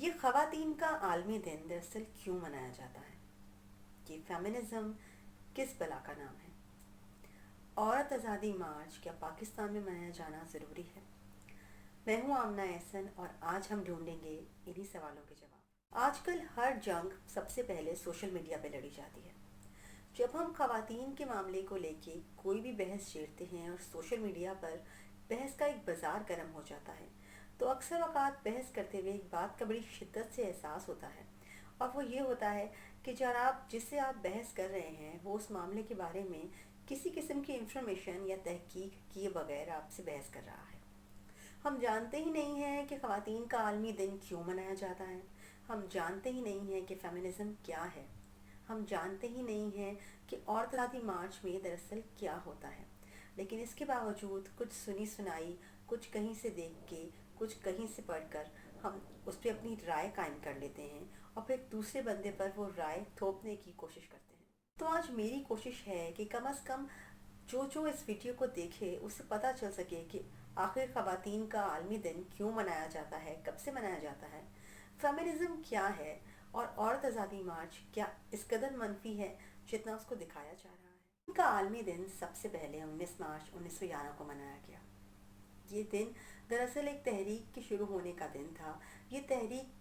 یہ خواتین کا عالمی دن دراصل کیوں منایا جاتا ہے؟ یہ فیمنزم کس بلا کا نام ہے؟ عورت آزادی مارچ کیا پاکستان میں منایا جانا ضروری ہے؟ میں ہوں آمنہ احسن اور آج ہم ڈھونڈیں گے انہی سوالوں کے جواب۔ آج کل ہر جنگ سب سے پہلے سوشل میڈیا پہ لڑی جاتی ہے۔ جب ہم خواتین کے معاملے کو لے کے کوئی بھی بحث چھیڑتے ہیں اور سوشل میڈیا پر بحث کا ایک بازار گرم ہو جاتا ہے تو اکثر اوقات بحث کرتے ہوئے ایک بات کا بڑی شدت سے احساس ہوتا ہے، اور وہ یہ ہوتا ہے کہ جس سے آپ بحث کر رہے ہیں وہ اس معاملے کے بارے میں کسی قسم کی انفارمیشن یا تحقیق کیے بغیر آپ سے بحث کر رہا ہے۔ ہم جانتے ہی نہیں ہیں کہ خواتین کا عالمی دن کیوں منایا جاتا ہے، ہم جانتے ہی نہیں ہیں کہ فیمنزم کیا ہے، ہم جانتے ہی نہیں ہیں کہ عورت آزادی مارچ میں دراصل کیا ہوتا ہے، لیکن اس کے باوجود کچھ سنی سنائی، کچھ کہیں سے دیکھ کے، کچھ کہیں سے پڑھ کر ہم اس پہ اپنی رائے قائم کر لیتے ہیں اور پھر دوسرے بندے پر وہ رائے تھوپنے کی کوشش کرتے ہیں۔ تو آج میری کوشش ہے کہ کم از کم جو اس ویڈیو کو دیکھے اسے پتہ چل سکے کہ آخر خواتین کا عالمی دن کیوں منایا جاتا ہے، کب سے منایا جاتا ہے، فیمنزم کیا ہے، اور عورت آزادی مارچ کیا اس قدر منفی ہے جتنا اس کو دکھایا جا رہا ہے۔ ان کا عالمی دن سب سے پہلے 19 مارچ 1911 کو منایا گیا۔ یہ دن دراصل ایک تحریک کے شروع ہونے کا دن تھا۔ یہ تحریک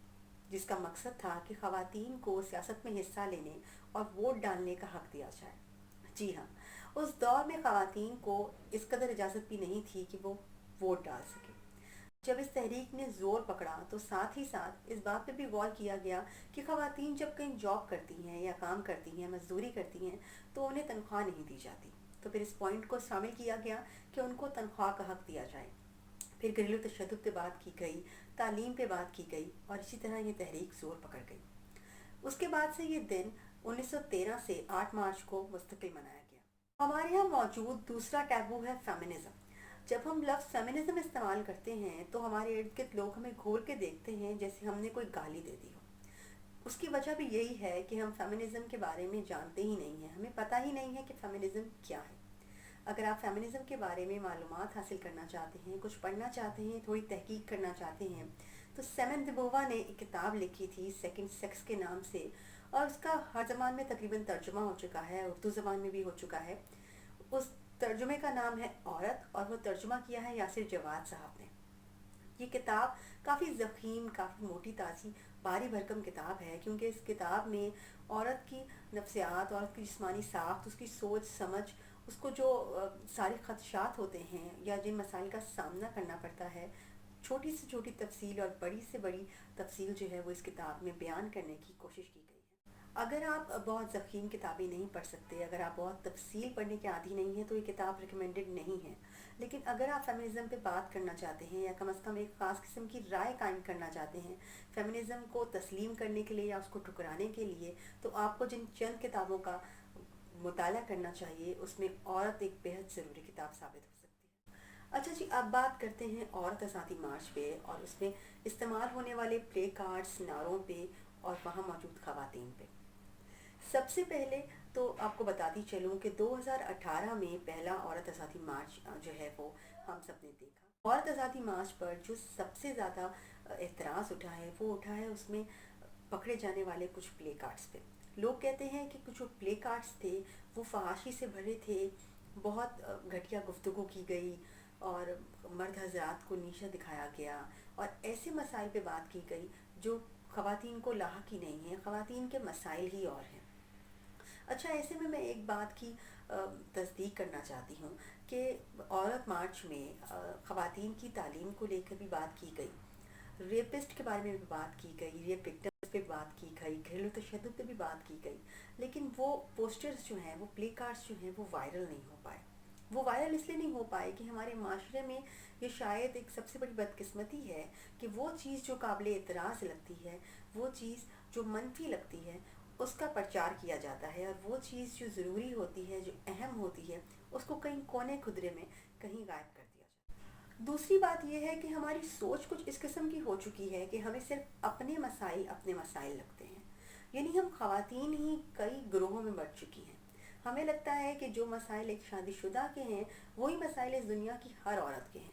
جس کا مقصد تھا کہ خواتین کو سیاست میں حصہ لینے اور ووٹ ڈالنے کا حق دیا جائے۔ جی ہاں، اس دور میں خواتین کو اس قدر اجازت بھی نہیں تھی کہ وہ ووٹ ڈال سکے۔ جب اس تحریک نے زور پکڑا تو ساتھ ہی ساتھ اس بات پہ بھی غور کیا گیا کہ خواتین جب کہیں جاب کرتی ہیں یا کام کرتی ہیں، مزدوری کرتی ہیں تو انہیں تنخواہ نہیں دی جاتی۔ تو پھر اس پوائنٹ کو شامل کیا گیا کہ ان کو تنخواہ کا حق دیا جائے۔ پھر گھریلو تشدد پہ بات کی گئی، تعلیم پہ بات کی گئی، اور اسی طرح یہ تحریک زور پکڑ گئی۔ اس کے بعد سے یہ دن 1913 سے 8 مارچ کو مستقل منایا گیا۔ ہمارے ہاں موجود دوسرا ٹیبو ہے فیمنزم۔ جب ہم لفظ فیمنزم استعمال کرتے ہیں تو ہمارے ارد گرد لوگ ہمیں گھور کے دیکھتے ہیں جیسے ہم نے کوئی گالی دے دی ہو۔ اس کی وجہ بھی یہی ہے کہ ہم فیمنزم کے بارے میں جانتے ہی نہیں ہیں، ہمیں پتہ ہی نہیں ہے کہ فیمنزم کیا ہے۔ اگر آپ فیمنزم کے بارے میں معلومات حاصل کرنا چاہتے ہیں، کچھ پڑھنا چاہتے ہیں، تھوڑی تحقیق کرنا چاہتے ہیں تو سیمن دیبووا نے ایک کتاب لکھی تھی سیکنڈ سیکس کے نام سے، اور اس کا ہر زبان میں تقریباً ترجمہ ہو چکا ہے، اردو زبان میں بھی ہو چکا ہے۔ اس ترجمے کا نام ہے عورت، اور وہ ترجمہ کیا ہے یاسر جواد صاحب نے۔ یہ کتاب کافی ضخیم، کافی موٹی تازی، بھاری بھرکم کتاب ہے، کیونکہ اس کتاب میں عورت کی نفسیات، عورت کی جسمانی ساخت، اس کی سوچ سمجھ، اس کو جو سارے خدشات ہوتے ہیں یا جن مسائل کا سامنا کرنا پڑتا ہے، چھوٹی سے چھوٹی تفصیل اور بڑی سے بڑی تفصیل جو ہے وہ اس کتاب میں بیان کرنے کی کوشش کی گئی ہے۔ اگر آپ بہت ضخیم کتابیں نہیں پڑھ سکتے، اگر آپ بہت تفصیل پڑھنے کے عادی نہیں ہیں تو یہ کتاب ریکمینڈڈ نہیں ہے، لیکن اگر آپ فیمنزم پہ بات کرنا چاہتے ہیں یا کم از کم ایک خاص قسم کی رائے قائم کرنا چاہتے ہیں فیمنزم کو تسلیم کرنے کے لیے یا اس کو ٹھکرانے کے لیے، تو آپ کو جن چند کتابوں کا مطالعہ کرنا چاہیے اس میں عورت ایک بہت ضروری کتاب ثابت ہو سکتی ہے۔ اچھا جی، اب بات کرتے ہیں عورت آزادی مارچ پہ اور اس میں استعمال ہونے والے پلے کارڈز، نعروں پہ اور وہاں موجود خواتین پہ۔ سب سے پہلے تو آپ کو بتاتی چلوں کہ 2018 میں پہلا عورت آزادی مارچ جو ہے وہ ہم سب نے دیکھا۔ عورت آزادی مارچ پر جو سب سے زیادہ اعتراض اٹھا ہے وہ اٹھا ہے اس میں پکڑے جانے والے کچھ پلے کارڈز پہ۔ لوگ کہتے ہیں کہ کچھ جو پلے کارڈز تھے وہ فحاشی سے بھرے تھے، بہت گھٹیا گفتگو کی گئی اور مرد حضرات کو نیچا دکھایا گیا، اور ایسے مسائل پہ بات کی گئی جو خواتین کو لاحق ہی نہیں ہیں، خواتین کے مسائل ہی اور ہیں۔ اچھا، ایسے میں ایک بات کی تصدیق کرنا چاہتی ہوں کہ عورت مارچ میں خواتین کی تعلیم کو لے کر بھی بات کی گئی، ریپسٹ کے بارے میں بھی بات کی گئی، ریپ وکٹمز پہ بات کی گئی، گھریلو تشدد پہ بھی بات کی گئی، لیکن وہ پوسٹرز جو ہیں، وہ پلے کارڈز جو ہیں وہ وائرل نہیں ہو پائے۔ وہ وائرل اس لیے نہیں ہو پائے کہ ہمارے معاشرے میں یہ شاید ایک سب سے بڑی بدقسمتی ہے کہ وہ چیز جو قابل اعتراض لگتی ہے، وہ چیز جو منفی لگتی ہے، اس کا پرچار کیا جاتا ہے، اور وہ چیز جو ضروری ہوتی ہے، جو اہم ہوتی ہے، اس کو کہیں کونے خدرے میں کہیں غائب کر دیا جاتا ہے۔ دوسری بات یہ ہے کہ ہماری سوچ کچھ اس قسم کی ہو چکی ہے کہ ہمیں صرف اپنے مسائل لگتے ہیں، یعنی ہم خواتین ہی کئی گروہوں میں بٹ چکی ہیں۔ ہمیں لگتا ہے کہ جو مسائل ایک شادی شدہ کے ہیں وہی مسائل اس دنیا کی ہر عورت کے ہیں،